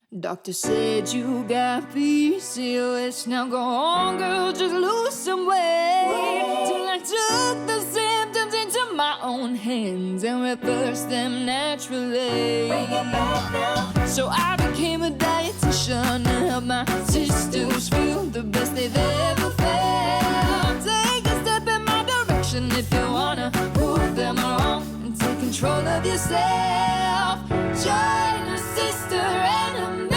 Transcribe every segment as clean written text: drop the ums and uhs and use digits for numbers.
Doctor said you got PCOS. Now go on, girl, just lose some weight. Till I took the symptoms into my own hands and reversed them naturally. So I became a dietitian to help my sisters feel the best they've ever felt. Take a step in my direction if you wanna prove them wrong and take control of yourself. Join a sister and a mister.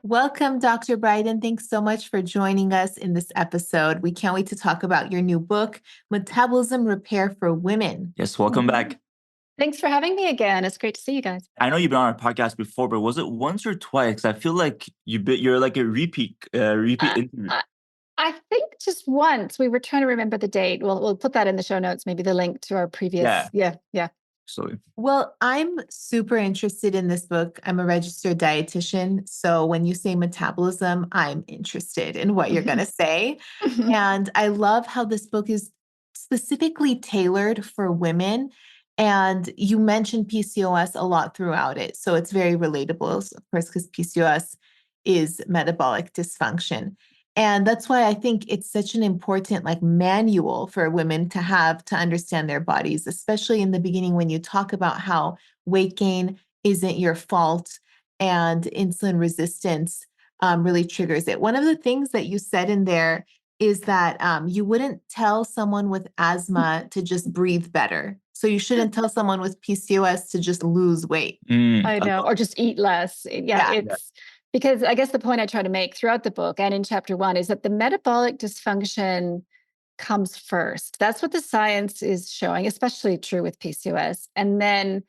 Welcome, Dr. Briden. Thanks so much for joining us in this episode. We can't wait to talk about your new book, Metabolism Repair for Women. Yes, welcome back. Thanks for having me again. It's great to see you guys. I know you've been on our podcast before, but was it once or twice? I feel like you're like a repeat interview. I think just once. We were trying to remember the date. We'll put that in the show notes, maybe the link to our previous. Yeah. So Well, I'm super interested in this book. I'm a registered dietitian. So when you say metabolism, I'm interested in what you're going to say. And I love how this book is specifically tailored for women. And you mentioned PCOS a lot throughout it. So it's very relatable, of course, because PCOS is metabolic dysfunction. And that's why I think it's such an important manual for women to have to understand their bodies, especially in the beginning when you talk about how weight gain isn't your fault and insulin resistance really triggers it. One of the things that you said in there is that you wouldn't tell someone with asthma to just breathe better. So you shouldn't tell someone with PCOS to just lose weight. I know, or just eat less. It's because I guess the point I try to make throughout the book and in chapter 1 is that the metabolic dysfunction comes first. That's what the science is showing, especially true with PCOS. And then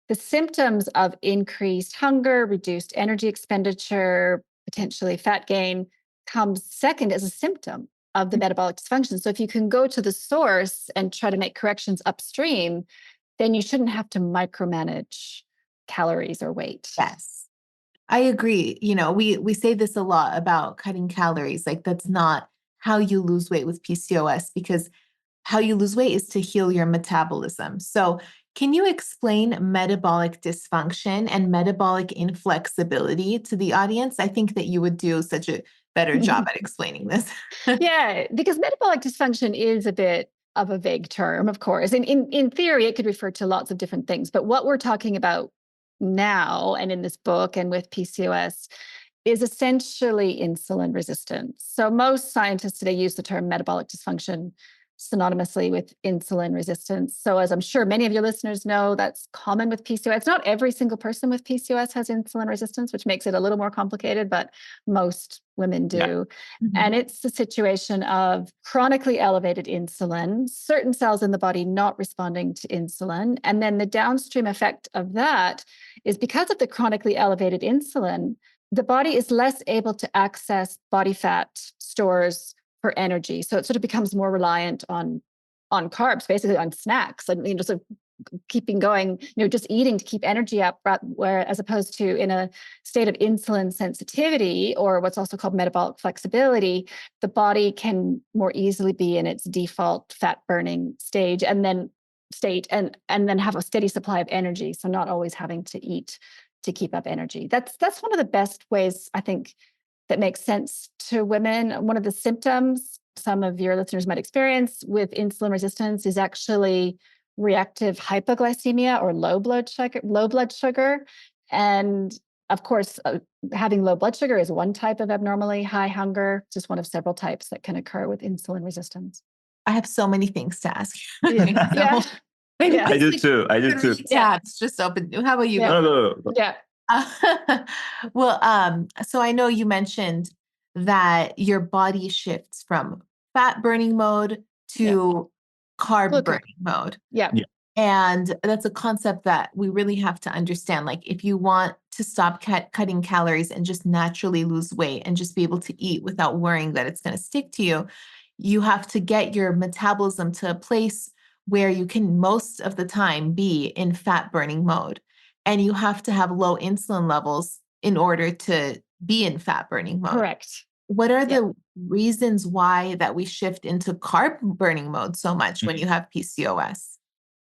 the symptoms of increased hunger, reduced energy expenditure, potentially fat gain comes second as a symptom of the metabolic dysfunction. So if you can go to the source and try to make corrections upstream, then you shouldn't have to micromanage calories or weight. Yes, I agree. You know, we say this a lot about cutting calories. Like that's not how you lose weight with PCOS, because how you lose weight is to heal your metabolism. So can you explain metabolic dysfunction and metabolic inflexibility to the audience? I think that you would do such a better job at explaining this. Yeah, because metabolic dysfunction is a bit of a vague term, of course. And in theory, it could refer to lots of different things. But what we're talking about now and in this book and with PCOS is essentially insulin resistance. So most scientists today use the term metabolic dysfunction synonymously with insulin resistance. So as I'm sure many of your listeners know, that's common with PCOS. Not every single person with PCOS has insulin resistance, which makes it a little more complicated, but most women do. Yeah. And it's the situation of chronically elevated insulin, certain cells in the body not responding to insulin. And then the downstream effect of that is because of the chronically elevated insulin, the body is less able to access body fat stores for energy. So it sort of becomes more reliant on carbs, basically on snacks and, sort of keeping going, just eating to keep energy up, where as opposed to in a state of insulin sensitivity or what's also called metabolic flexibility, the body can more easily be in its default fat burning stage and then have a steady supply of energy. So not always having to eat to keep up energy. That's one of the best ways, I think, that makes sense to women. One of the symptoms some of your listeners might experience with insulin resistance is actually reactive hypoglycemia or low blood sugar. And of course, having low blood sugar is one type of abnormally high hunger, just one of several types that can occur with insulin resistance. I have so many things to ask. Yeah. I do too. Yeah, it's just open. How about you? Yeah. No. Yeah. Well, so I know you mentioned that your body shifts from fat burning mode to carb burning mode. Yeah. And that's a concept that we really have to understand. Like if you want to stop cutting calories and just naturally lose weight and just be able to eat without worrying that it's going to stick to you, you have to get your metabolism to a place where you can most of the time be in fat burning mode. And you have to have low insulin levels in order to be in fat burning mode. Correct. What are the reasons why that we shift into carb burning mode so much when you have PCOS?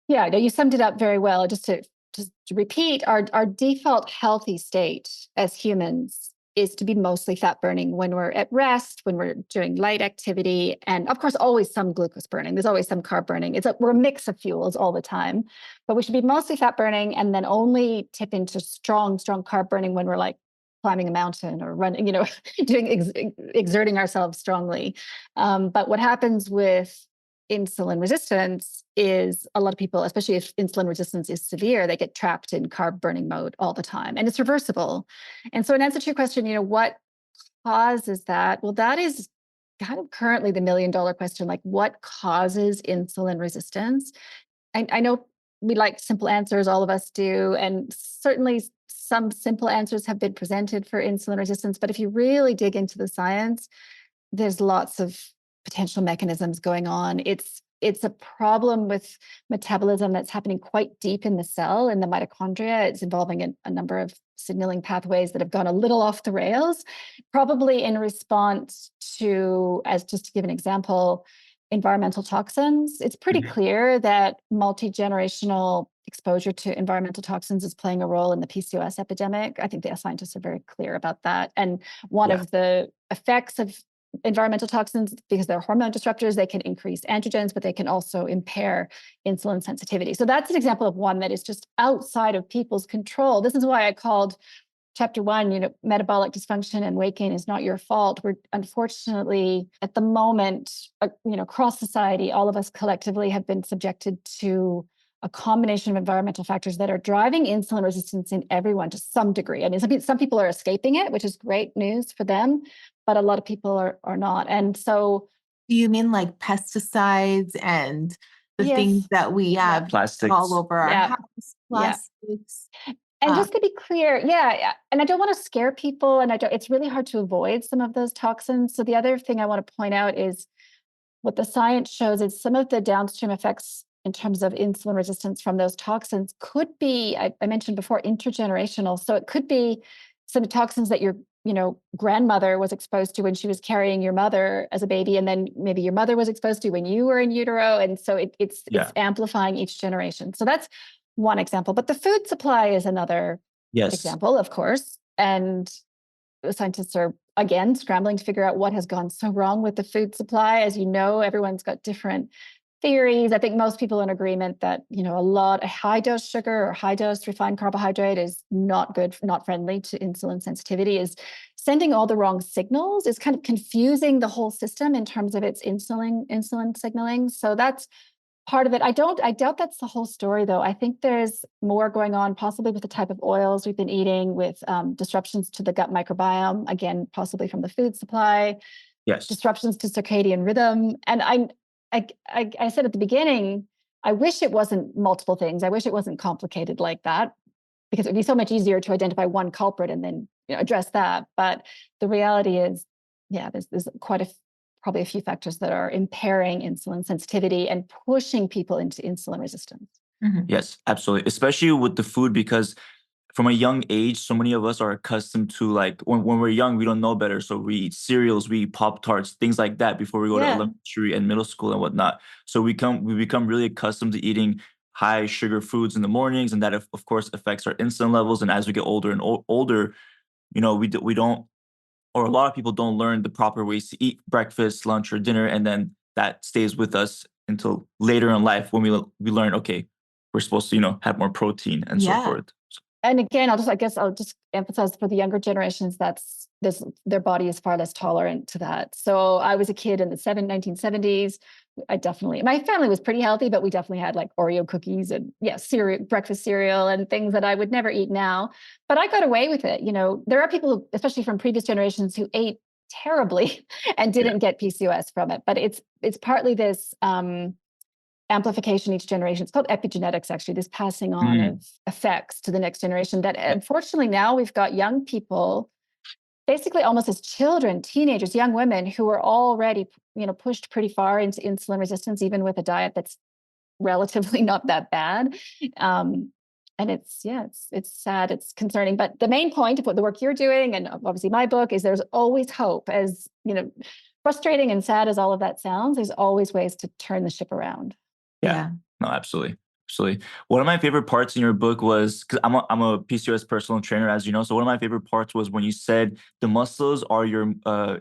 Yeah, no, you summed it up very well. Just to to repeat, our default healthy state as humans is to be mostly fat burning when we're at rest, when we're doing light activity, and of course, always some glucose burning. There's always some carb burning. We're a mix of fuels all the time, but we should be mostly fat burning and then only tip into strong carb burning when we're like climbing a mountain or running, exerting ourselves strongly. But what happens with insulin resistance is a lot of people, especially if insulin resistance is severe, they get trapped in carb burning mode all the time, and it's reversible. And so in answer to your question, what causes that? Well, that is kind of currently the $1 million question, like what causes insulin resistance? I know we like simple answers, all of us do, and certainly some simple answers have been presented for insulin resistance, but if you really dig into the science, there's lots of potential mechanisms going on. It's a problem with metabolism that's happening quite deep in the cell, in the mitochondria. It's involving a number of signaling pathways that have gone a little off the rails, probably in response to, as just to give an example, environmental toxins. It's pretty clear that multi-generational exposure to environmental toxins is playing a role in the PCOS epidemic. I think the scientists are very clear about that. And one of the effects of environmental toxins, because they're hormone disruptors, they can increase androgens, but they can also impair insulin sensitivity. So that's an example of one that is just outside of people's control. This is why I called chapter 1, metabolic dysfunction and weight gain is not your fault. We're unfortunately at the moment, across society, all of us collectively have been subjected to a combination of environmental factors that are driving insulin resistance in everyone to some degree. I mean, some people are escaping it, which is great news for them, but a lot of people are not. And so, do you mean like pesticides and the yes, things that we have plastics all over our Yeah. house, plastics? And just to be clear, and I don't want to scare people, and it's really hard to avoid some of those toxins. So the other thing I want to point out is what the science shows is some of the downstream effects in terms of insulin resistance from those toxins could be, I mentioned before, intergenerational. So it could be some toxins that your grandmother was exposed to when she was carrying your mother as a baby, and then maybe your mother was exposed to when you were in utero. And so it's amplifying each generation. So that's one example. But the food supply is another example, of course. And the scientists are, again, scrambling to figure out what has gone so wrong with the food supply. As you know, everyone's got different theories. I think most people are in agreement that, a high dose sugar or high dose refined carbohydrate is not good, not friendly to insulin sensitivity, is sending all the wrong signals, is kind of confusing the whole system in terms of its insulin signaling. So that's part of it. I doubt that's the whole story, though. I think there's more going on, possibly with the type of oils we've been eating, with disruptions to the gut microbiome, again, possibly from the food supply, disruptions to circadian rhythm. And I said at the beginning, I wish it wasn't multiple things. I wish it wasn't complicated like that, because it would be so much easier to identify one culprit and then address that. But the reality is, there's probably a few factors that are impairing insulin sensitivity and pushing people into insulin resistance. Mm-hmm. Yes, absolutely. Especially with the food, because from a young age, so many of us are accustomed to, like, when we're young, we don't know better. So we eat cereals, we eat Pop-Tarts, things like that before we go to elementary and middle school and whatnot. So we become really accustomed to eating high sugar foods in the mornings. And that, of course, affects our insulin levels. And as we get older and older, we don't, or a lot of people don't learn the proper ways to eat breakfast, lunch, or dinner. And then that stays with us until later in life when we learn, okay, we're supposed to, have more protein and so forth. And again, I'll just emphasize for the younger generations, their body is far less tolerant to that. So I was a kid in the 1970s. My family was pretty healthy, but we definitely had like Oreo cookies and breakfast cereal and things that I would never eat now. But I got away with it. There are people, especially from previous generations, who ate terribly and didn't get PCOS from it. But it's partly this amplification each generation. It's called epigenetics, actually, this passing on of effects to the next generation that unfortunately now we've got young people, basically almost as children, teenagers, young women who are already, pushed pretty far into insulin resistance, even with a diet that's relatively not that bad. And it's sad, it's concerning. But the main point of what the work you're doing, and obviously my book, is there's always hope. As frustrating and sad as all of that sounds, there's always ways to turn the ship around. Yeah. No, absolutely. Absolutely. One of my favorite parts in your book was, because I'm a PCOS personal trainer, as you know. So one of my favorite parts was when you said the muscles are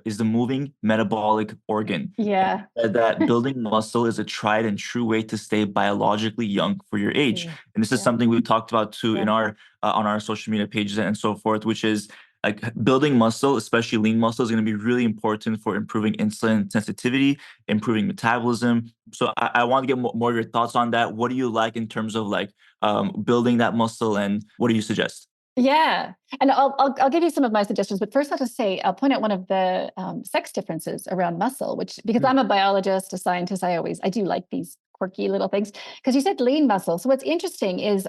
is the moving metabolic organ. Yeah. And that building muscle is a tried and true way to stay biologically young for your age. Yeah. And this is Yeah. something we talked about too in Yeah. our on our social media pages and so forth, which is like building muscle, especially lean muscle, is going to be really important for improving insulin sensitivity, improving metabolism. So I want to get more of your thoughts on that. What do you like in terms of like building that muscle, and what do you suggest? Yeah, and I'll give you some of my suggestions, but first I'll just say I'll point out one of the sex differences around muscle, which because I'm a biologist, a scientist, I do like these quirky little things. Because you said lean muscle, so what's interesting is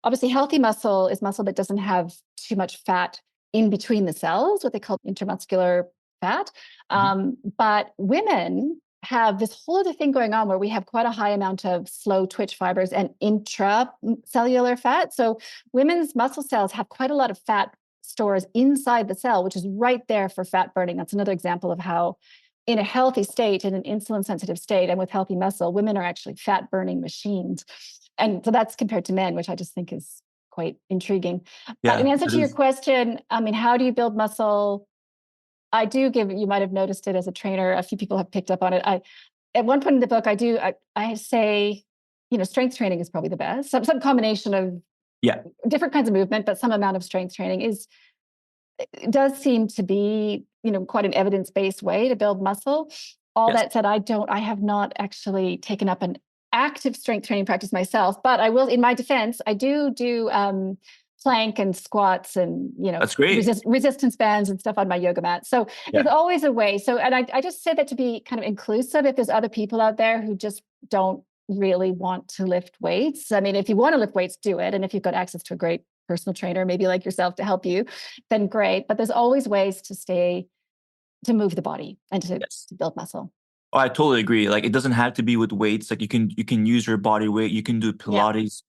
obviously healthy muscle is muscle that doesn't have too much fat in between the cells, what they call intermuscular fat. But women have this whole other thing going on where we have quite a high amount of slow twitch fibers and intracellular fat. So women's muscle cells have quite a lot of fat stores inside the cell, which is right there for fat burning. That's another example of how in a healthy state, in an insulin sensitive state, and with healthy muscle, women are actually fat burning machines. And so that's compared to men, which I just think is quite intriguing. But in answer to your question, I mean, how do you build muscle? I do give, you might have noticed it as a trainer, a few people have picked up on it. At one point in the book, I say, strength training is probably the best. Some combination of different kinds of movement, but some amount of strength training does seem to be, quite an evidence-based way to build muscle. All that said, I have not actually taken up an active strength training practice myself, but I will, in my defense, I do plank and squats and, That's great. Resistance bands and stuff on my yoga mat. So there's always a way. So, and I just say that to be kind of inclusive. If there's other people out there who just don't really want to lift weights, I mean, if you want to lift weights, do it. And if you've got access to a great personal trainer, maybe like yourself, to help you, then great. But there's always ways to move the body and to build muscle. Oh, I totally agree. Like, it doesn't have to be with weights. Like, you can use your body weight. You can do Pilates.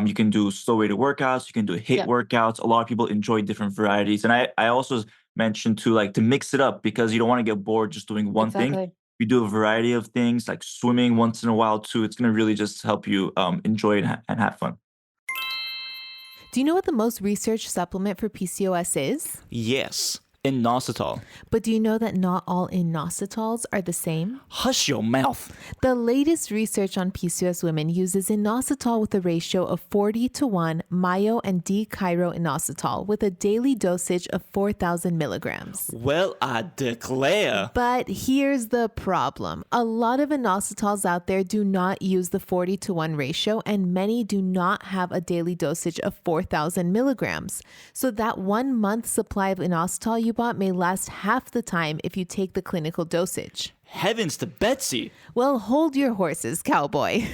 You can do slow weighted workouts. You can do HIIT workouts. A lot of people enjoy different varieties. And I also mentioned to like to mix it up, because you don't want to get bored just doing one thing. You do a variety of things like swimming once in a while too. It's going to really just help you enjoy it and have fun. Do you know what the most researched supplement for PCOS is? Yes. Inositol. But do you know that not all inositols are the same? Hush your mouth. The latest research on PCOS women uses inositol with a ratio of 40:1 myo and D-chiroinositol with a daily dosage of 4,000 milligrams. Well, I declare. But here's the problem. A lot of inositols out there do not use the 40:1 ratio, and many do not have a daily dosage of 4,000 milligrams. So that 1 month supply of inositol you bought may last half the time if you take the clinical dosage. Heavens to Betsy. Well, hold your horses, cowboy.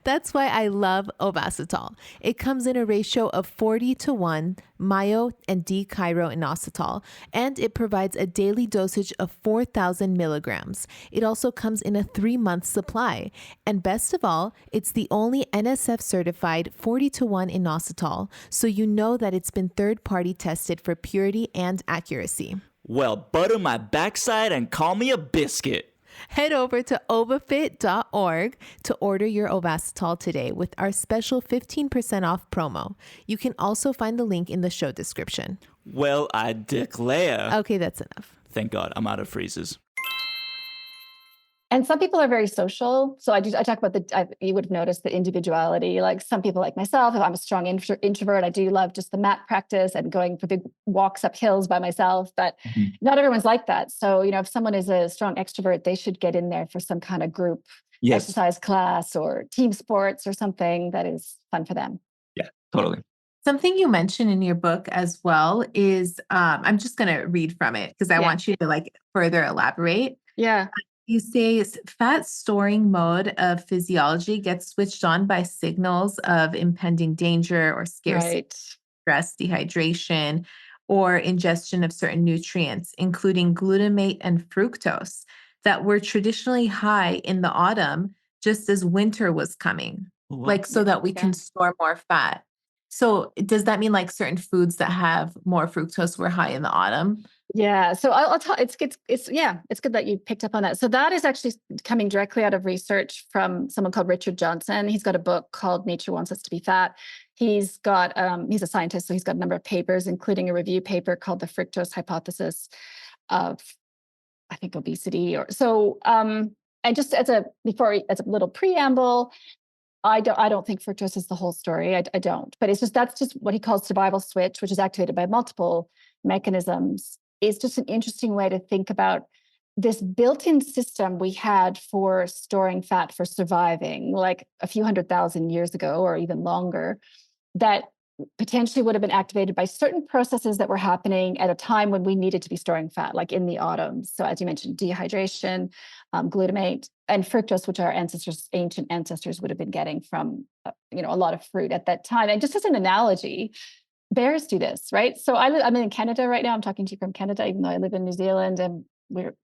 That's why I love Ovasitol. It comes in a ratio of 40:1 myo and D-chiroinositol, and it provides a daily dosage of 4,000 milligrams. It also comes in a 3-month supply. And best of all, it's the only NSF certified 40:1 inositol, so you know that it's been third-party tested for purity and accuracy. Well, butter my backside and call me a biscuit. Head over to ovafit.org to order your Ovasitol today with our special 15% off promo. You can also find the link in the show description. Well, I declare. Okay, that's enough. Thank God, I'm out of phrases. And some people are very social. So I talk about you would have noticed the individuality. Like some people like myself, if I'm a strong introvert, I do love just the mat practice and going for big walks up hills by myself, but not everyone's like that. So, if someone is a strong extrovert, they should get in there for some kind of group exercise class or team sports or something that is fun for them. Yeah, totally. Something you mentioned in your book as well is, I'm just going to read from it because I want you to further elaborate. Yeah. You say fat storing mode of physiology gets switched on by signals of impending danger or scarcity, stress, dehydration, or ingestion of certain nutrients, including glutamate and fructose, that were traditionally high in the autumn, just as winter was coming, so that we can store more fat. So does that mean certain foods that have more fructose were high in the autumn? Yeah. So I'll talk, it's good that you picked up on that. So that is actually coming directly out of research from someone called Richard Johnson. He's got a book called Nature Wants Us to Be Fat. He's a scientist, so he's got a number of papers, including a review paper called The Fructose Hypothesis of, I think, obesity. And just as a little preamble, I don't think fructose is the whole story. I don't, but that's just what he calls survival switch, which is activated by multiple mechanisms. Is just an interesting way to think about this built-in system we had for storing fat for surviving, like a few 100,000 years ago, or even longer, that potentially would have been activated by certain processes that were happening at a time when we needed to be storing fat, like in the autumn. So as you mentioned, dehydration, glutamate, and fructose, which our ancient ancestors would have been getting from a lot of fruit at that time. And just as an analogy, bears do this, right? So I'm in Canada right now. I'm talking to you from Canada, even though I live in New Zealand, and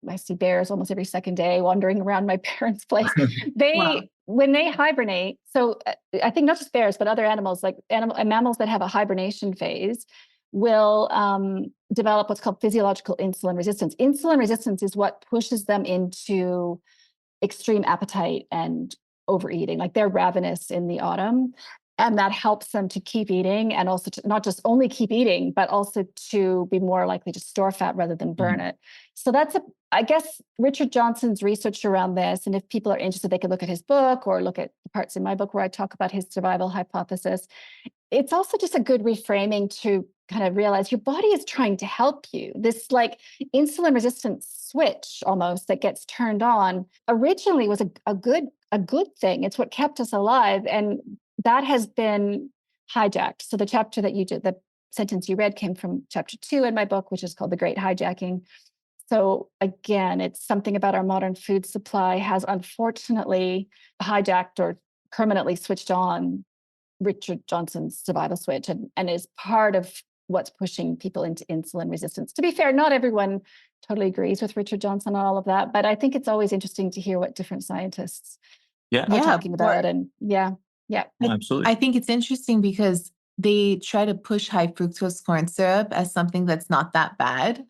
I see bears almost every second day wandering around my parents' place. Wow. When they hibernate, so I think not just bears, but other animals, like mammals that have a hibernation phase, will develop what's called physiological insulin resistance. Insulin resistance is what pushes them into extreme appetite and overeating. Like they're ravenous in the autumn, and that helps them to keep eating, and also to not just only keep eating, but also to be more likely to store fat rather than burn it. So I guess Richard Johnson's research around this, and if people are interested, they could look at his book or look at the parts in my book where I talk about his survival hypothesis. It's also just a good reframing to kind of realize your body is trying to help you. This like insulin resistance switch almost that gets turned on originally was a good thing. It's what kept us alive. And that has been hijacked. So the sentence you read came from chapter 2 in my book, which is called The Great Hijacking. So again, it's something about our modern food supply has unfortunately hijacked or permanently switched on Richard Johnson's survival switch, and is part of what's pushing people into insulin resistance. To be fair, not everyone totally agrees with Richard Johnson on all of that, but I think it's always interesting to hear what different scientists are talking about. And yeah. Absolutely. I think it's interesting because they try to push high fructose corn syrup as something that's not that bad.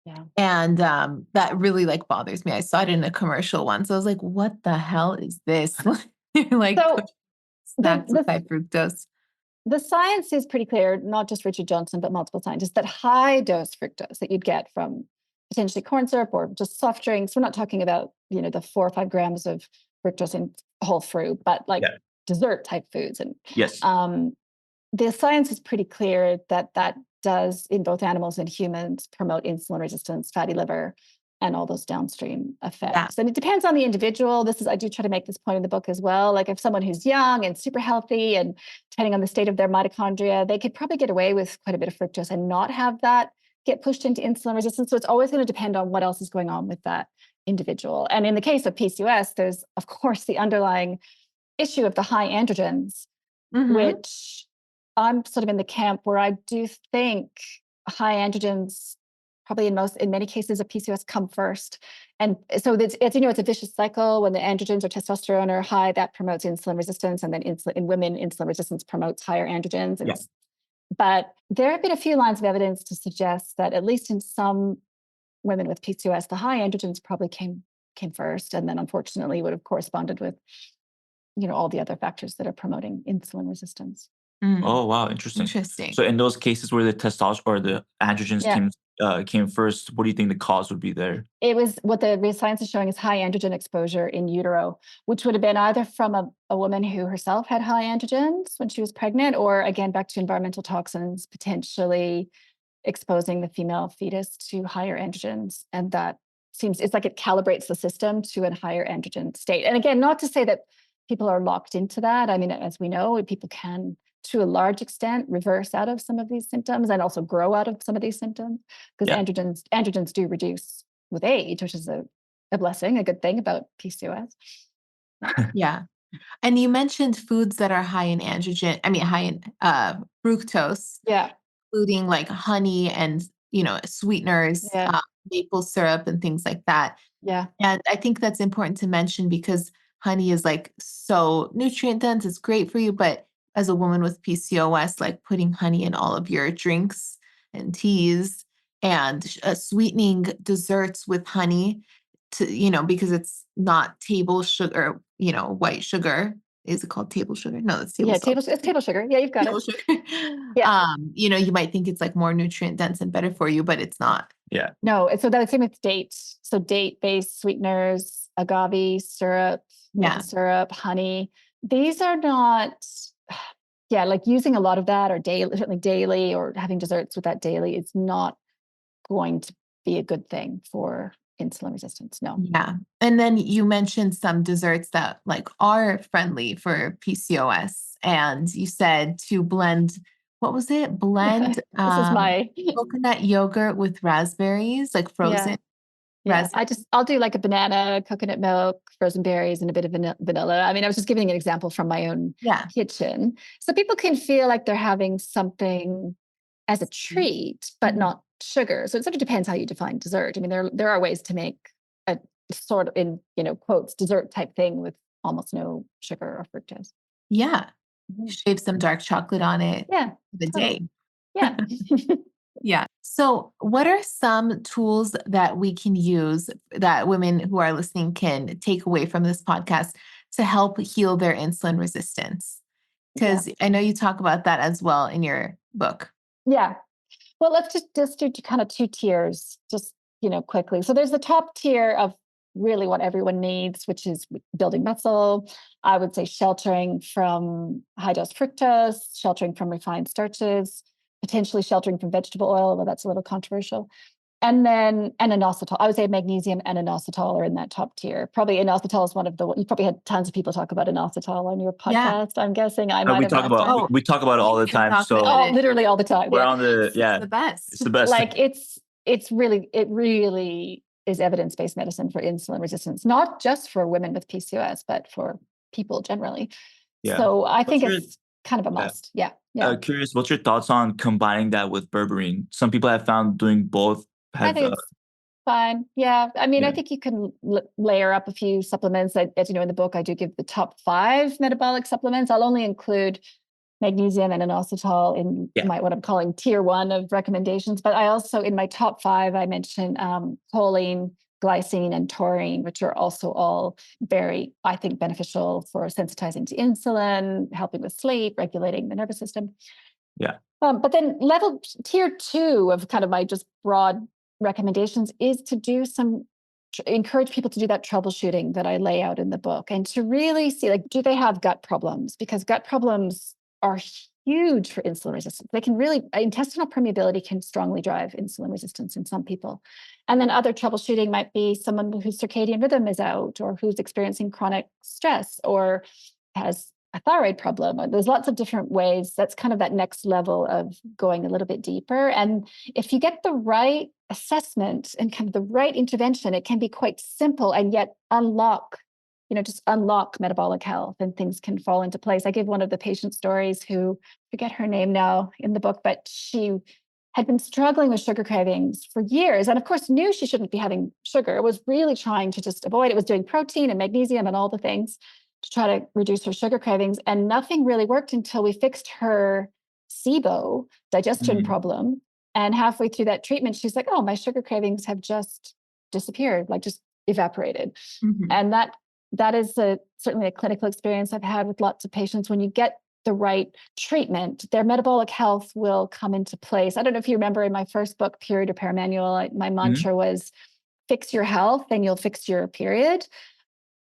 Yeah. And that really like bothers me. I saw it in a commercial once. I was like, what the hell is this? Like So snacks with high fructose. the science is pretty clear, not just Richard Johnson, but multiple scientists, that high dose fructose that you'd get from potentially corn syrup or just soft drinks. We're not talking about, the 4 or 5 grams of fructose in whole fruit, but like dessert type foods. And yes, the science is pretty clear that does, in both animals and humans, promote insulin resistance, fatty liver, and all those downstream effects. Yeah. And it depends on the individual. I do try to make this point in the book as well. Like if someone who's young and super healthy, and depending on the state of their mitochondria, they could probably get away with quite a bit of fructose and not have that get pushed into insulin resistance. So it's always going to depend on what else is going on with that individual. And in the case of PCOS, there's, of course, the underlying issue of the high androgens, which I'm sort of in the camp where I do think high androgens probably in many cases of PCOS come first. And so it's a vicious cycle. When the androgens or testosterone are high, that promotes insulin resistance. And then in women, insulin resistance promotes higher androgens. But there have been a few lines of evidence to suggest that at least in some women with PCOS, the high androgens probably came first. And then unfortunately would have corresponded with, all the other factors that are promoting insulin resistance. Oh, wow. Interesting. So in those cases where the testosterone or the androgens came first, what do you think the cause would be there? It was what the science is showing is high androgen exposure in utero, which would have been either from a woman who herself had high androgens when she was pregnant, or again, back to environmental toxins, potentially exposing the female fetus to higher androgens. And that it's like it calibrates the system to a higher androgen state. And again, not to say that people are locked into that. I mean, as we know, people can, to a large extent, reverse out of some of these symptoms and also grow out of some of these symptoms, because androgens do reduce with age, which is a blessing, a good thing about PCOS. Yeah. And you mentioned foods that are high in fructose. Yeah. Including like honey and, sweeteners, maple syrup and things like that. Yeah. And I think that's important to mention because honey is like so nutrient dense. It's great for you. But as a woman with PCOS, like putting honey in all of your drinks and teas and sweetening desserts with honey because it's not table sugar, white sugar. Is it called table sugar? No, it's table salt. It's table sugar. Yeah, you've got Table it. sugar. Yeah. You might think it's like more nutrient dense and better for you, but it's not. Yeah. No, so that's same with dates. So date-based sweeteners, agave syrup, maple syrup, honey. These are not, like using a lot of that or certainly daily or having desserts with that daily is not going to be a good thing for insulin resistance. No. Yeah. And then you mentioned some desserts that like are friendly for PCOS. And you said to blend, what was it? Blend This is my coconut yogurt with raspberries, like frozen. Yeah. I'll do like a banana, coconut milk, frozen berries, and a bit of vanilla. I mean, I was just giving an example from my own kitchen. So people can feel like they're having something as a treat, but not sugar. So it sort of depends how you define dessert. I mean, there are ways to make a sort of, in quotes, dessert type thing with almost no sugar or fructose. Yeah. Shave some dark chocolate on it. Yeah. The day. Yeah. Yeah. So what are some tools that we can use that women who are listening can take away from this podcast to help heal their insulin resistance? Because I know you talk about that as well in your book. Yeah. Well, let's just do kind of two tiers, just, quickly. So there's the top tier of really what everyone needs, which is building muscle. I would say sheltering from high dose fructose, sheltering from refined starches, potentially sheltering from vegetable oil, although that's a little controversial. And then inositol. I would say magnesium and inositol are in that top tier. Probably inositol is one of you probably had tons of people talk about inositol on your podcast. I'm guessing we talk about it all the time. So literally all the time. We're on the It's the best. It's the best. Like it really is evidence-based medicine for insulin resistance, not just for women with PCOS, but for people generally. Yeah. So I think it's kind of a must. Yeah. Curious, what's your thoughts on combining that with berberine? Some people have found doing both. I think it's fine. Yeah. I mean, I think you can layer up a few supplements. As you know, in the book, I do give the top 5 metabolic supplements. I'll only include magnesium and inositol in what I'm calling tier 1 of recommendations. But I also, in my top 5, I mentioned choline, glycine, and taurine, which are also all very, I think, beneficial for sensitizing to insulin, helping with sleep, regulating the nervous system. Yeah. But then tier 2 of kind of my just broad recommendations is to do encourage people to do that troubleshooting that I lay out in the book and to really see, like, do they have gut problems? Because gut problems are huge for insulin resistance. They can intestinal permeability can strongly drive insulin resistance in some people. And then other troubleshooting might be someone whose circadian rhythm is out or who's experiencing chronic stress or has a thyroid problem. There's lots of different ways. That's kind of that next level of going a little bit deeper. And if you get the right assessment and kind of the right intervention, it can be quite simple and yet unlock metabolic health and things can fall into place. I give one of the patient stories who, forget her name now in the book, but she had been struggling with sugar cravings for years. And of course, knew she shouldn't be having sugar. Was really trying to just avoid it. Was doing protein and magnesium and all the things to try to reduce her sugar cravings. And nothing really worked until we fixed her SIBO, digestion problem. And halfway through that treatment, she's like, oh, my sugar cravings have just disappeared, like just evaporated. And that is certainly a clinical experience I've had with lots of patients. When you get the right treatment, their metabolic health will come into place. I don't know if you remember in my first book, Hormone Repair Manual, my mantra was fix your health and you'll fix your period.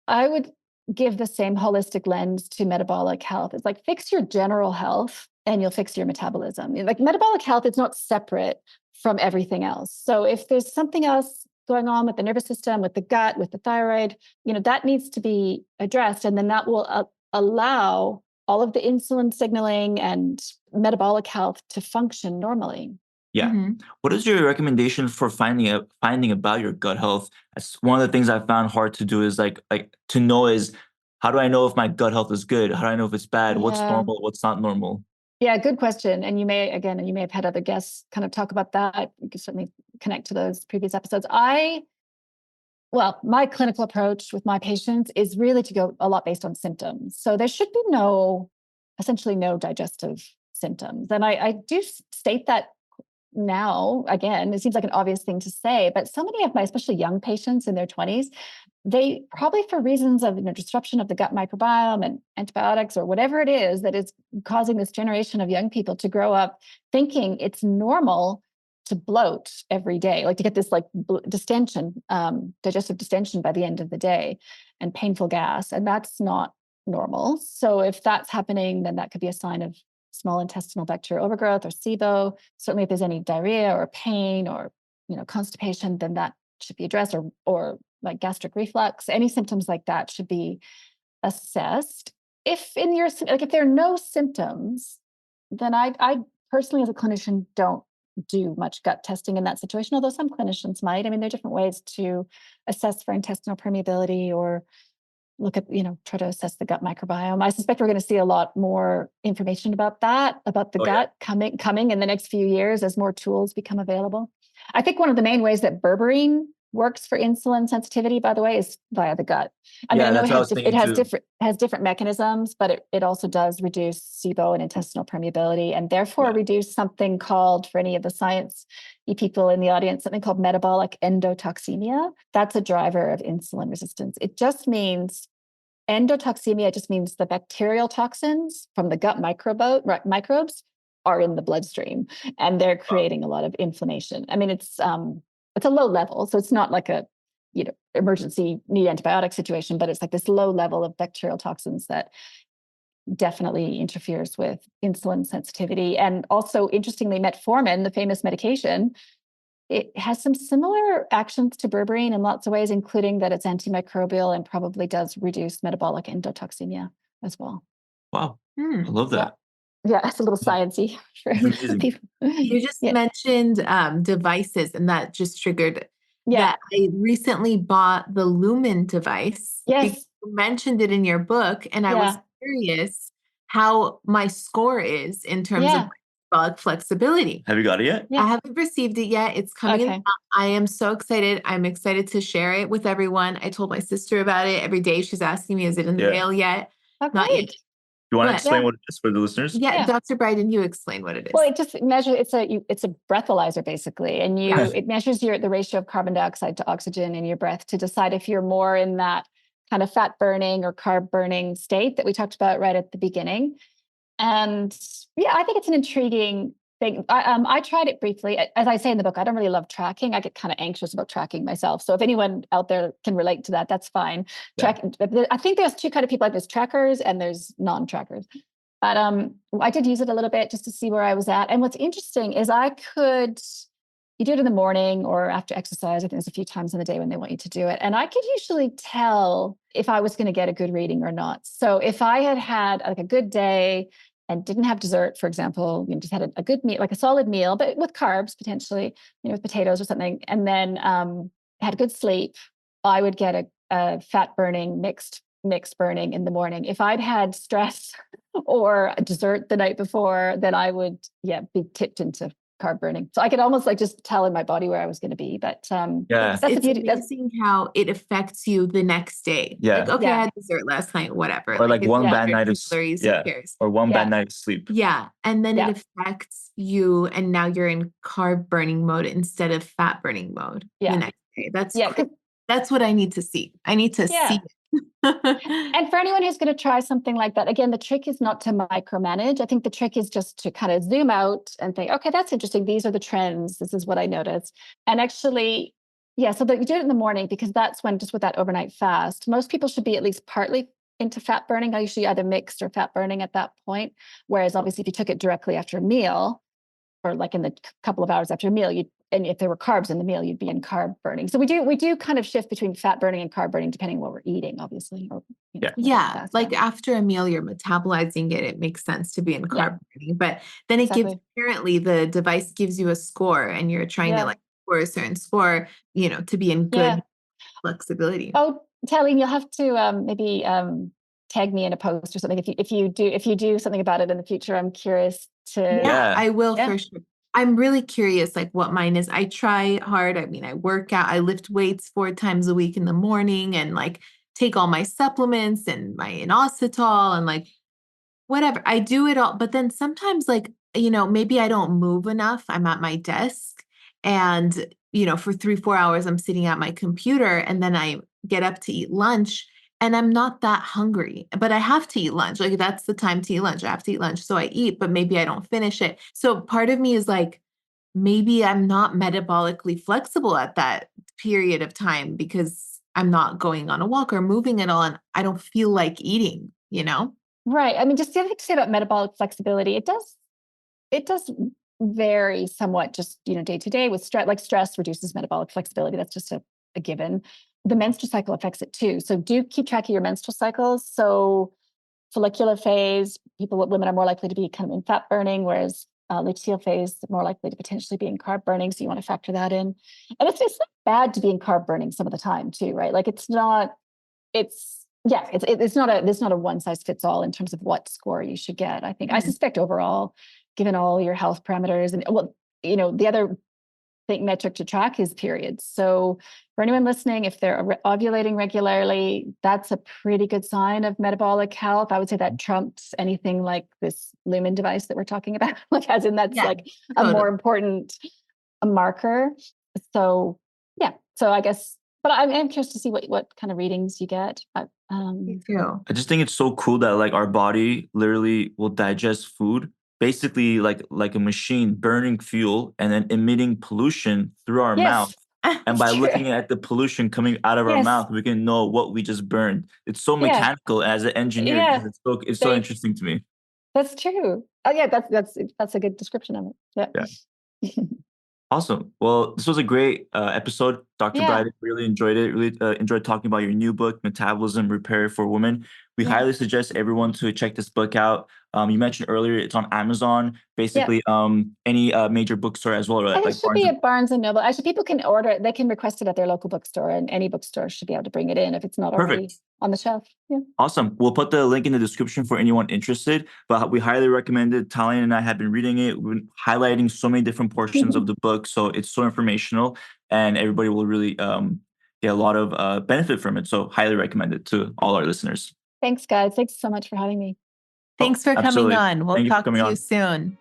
I would give the same holistic lens to metabolic health. It's like fix your general health and you'll fix your metabolism. Like metabolic health is not separate from everything else. So if there's something else going on with the nervous system, with the gut, with the thyroid, that needs to be addressed. And then that will allow all of the insulin signaling and metabolic health to function normally. Yeah. What is your recommendation for finding about your gut health? That's one of the things I found hard to do is like to know is, how do I know if my gut health is good? How do I know if it's bad? What's normal? What's not normal? Yeah, good question. And you may have had other guests kind of talk about that. You can certainly connect to those previous episodes. My clinical approach with my patients is really to go a lot based on symptoms. So there should be essentially no digestive symptoms. And I do state that now, again, it seems like an obvious thing to say, but so many of my, especially young patients in their 20s, they probably for reasons of disruption of the gut microbiome and antibiotics or whatever it is that is causing this generation of young people to grow up thinking it's normal to bloat every day, like to get this like distension, digestive distension by the end of the day and painful gas. And that's not normal. So if that's happening, then that could be a sign of small intestinal bacterial overgrowth or SIBO. Certainly if there's any diarrhea or pain or constipation, then that should be addressed, or like gastric reflux, any symptoms like that should be assessed. If there are no symptoms, then I personally as a clinician don't do much gut testing in that situation, although some clinicians might. I mean, there are different ways to assess for intestinal permeability or look at, try to assess the gut microbiome. I suspect we're going to see a lot more information about that, about the gut coming in the next few years as more tools become available. I think one of the main ways that berberine works for insulin sensitivity, by the way, is via the gut. I mean, I know it has different mechanisms, but it also does reduce SIBO and intestinal permeability, and therefore reduce something called, for any of the science people in the audience, something called metabolic endotoxemia. That's a driver of insulin resistance. It just means endotoxemia just means the bacterial toxins from the gut microbes are in the bloodstream, and they're creating a lot of inflammation. I mean, it's a low level, so it's not like a emergency need antibiotic situation, but it's like this low level of bacterial toxins that definitely interferes with insulin sensitivity. And also, interestingly, metformin, the famous medication, it has some similar actions to berberine in lots of ways, including that it's antimicrobial and probably does reduce metabolic endotoxemia as well. Wow. I love that. Yeah, it's a little sciencey for people. You just mentioned devices, and that just triggered that I recently bought the Lumen device. Yes. You mentioned it in your book, and I was curious how my score is in terms of metabolic flexibility. Have you got it yet? I haven't received it yet. It's coming in. I am so excited. I'm excited to share it with everyone. I told my sister about it every day. She's asking me, is it in the mail yet? Not yet. You want to explain what it is for the listeners? Yeah, Dr. Briden, you explain what it is. Well, it just measures. It's a breathalyzer basically, and it measures the ratio of carbon dioxide to oxygen in your breath to decide if you're more in that kind of fat burning or carb burning state that we talked about right at the beginning. And I think it's an intriguing thing. I tried it briefly. As I say in the book, I don't really love tracking. I get kind of anxious about tracking myself. So if anyone out there can relate to that, that's fine. I think there's two kind of people, like there's trackers and there's non-trackers. But I did use it a little bit just to see where I was at. And what's interesting is you do it in the morning or after exercise. I think there's a few times in the day when they want you to do it. And I could usually tell if I was going to get a good reading or not. So if I had like a good day and didn't have dessert, for example, just had a good meal, like a solid meal, but with carbs potentially, with potatoes or something, and then had good sleep, I would get a fat burning, mixed burning in the morning. If I'd had stress or a dessert the night before, then I would, be tipped into carb burning. So I could almost like just tell in my body where I was going to be. But that's the beauty. Amazing how it affects you the next day. Yeah. Like, okay, I had dessert last night, whatever. Or like one bad night of sleep. Or one bad night of sleep. Yeah. And then it affects you, and now you're in carb burning mode instead of fat burning mode the next day. That's what I need to see. I need to see it. And for anyone who's going to try something like that, again, the trick is not to micromanage. I think the trick is just to kind of zoom out and think, okay, that's interesting. These are the trends. This is what I noticed. And actually, so that you do it in the morning, because that's when, just with that overnight fast, most people should be at least partly into fat burning. I usually either mixed or fat burning at that point. Whereas obviously if you took it directly after a meal, or like in the couple of hours after a meal, and if there were carbs in the meal, you'd be in carb burning. So we do kind of shift between fat burning and carb burning, depending on what we're eating, obviously. Or, like after a meal, you're metabolizing it. It makes sense to be in carb burning, but then it gives, apparently the device gives you a score, and you're trying to like score a certain score, to be in good flexibility. Oh, Taline, you'll have to maybe tag me in a post or something if you do something about it in the future. I'm curious to. I will for sure. I'm really curious, like what mine is. I try hard. I mean, I work out, I lift weights 4 times a week in the morning, and like take all my supplements and my inositol and like whatever. I do it all. But then sometimes like maybe I don't move enough. I'm at my desk and, for 3-4 hours, I'm sitting at my computer and then I get up to eat lunch and I'm not that hungry, but I have to eat lunch. Like that's the time to eat lunch. I have to eat lunch. So I eat, but maybe I don't finish it. So part of me is like, maybe I'm not metabolically flexible at that period of time because I'm not going on a walk or moving at all. And I don't feel like eating, Right. I mean, just the other thing to say about metabolic flexibility, it does vary somewhat just, day to day with stress, like stress reduces metabolic flexibility. That's just a given. The menstrual cycle affects it too. So do keep track of your menstrual cycles. So follicular phase, women are more likely to be kind of in fat burning, whereas luteal phase, more likely to potentially be in carb burning. So you want to factor that in. And it's not bad to be in carb burning some of the time too, right? Like it's not a one size fits all in terms of what score you should get. I think, I suspect overall, given all your health parameters and the other metric to track is periods. So for anyone listening, if they're ovulating regularly, that's a pretty good sign of metabolic health. I would say that trumps anything like this Lumen device that we're talking about, like as in that's totally. a more important marker. So so I guess, but I'm curious to see what kind of readings you get. Me too. I just think it's so cool that like our body literally will digest food, basically like a machine burning fuel and then emitting pollution through our mouth. And by looking at the pollution coming out of our mouth, we can know what we just burned. It's so mechanical as an engineer. Yeah. It's so interesting to me. That's true. Oh yeah, that's a good description of it. Yeah. Awesome. Well, this was a great episode, Dr. Briden. Really enjoyed it. Really enjoyed talking about your new book, Metabolism Repair for Women. We highly suggest everyone to check this book out. You mentioned earlier it's on Amazon, basically any major bookstore as well, right? And it should be at Barnes and Noble. Actually, people can order it. They can request it at their local bookstore, and any bookstore should be able to bring it in if it's not already on the shelf. Yeah. Awesome. We'll put the link in the description for anyone interested, but we highly recommend it. Talian and I have been reading it. We've been highlighting so many different portions of the book. So it's so informational and everybody will really get a lot of benefit from it. So highly recommend it to all our listeners. Thanks, guys. Thanks so much for having me. Thanks for coming on. We'll talk to you soon.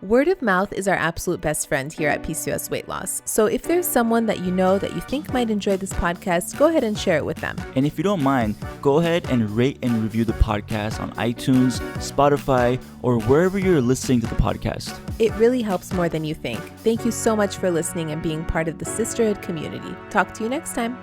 Word of mouth is our absolute best friend here at PCOS Weight Loss. So if there's someone that you know that you think might enjoy this podcast, go ahead and share it with them. And if you don't mind, go ahead and rate and review the podcast on iTunes, Spotify, or wherever you're listening to the podcast. It really helps more than you think. Thank you so much for listening and being part of the sisterhood community. Talk to you next time.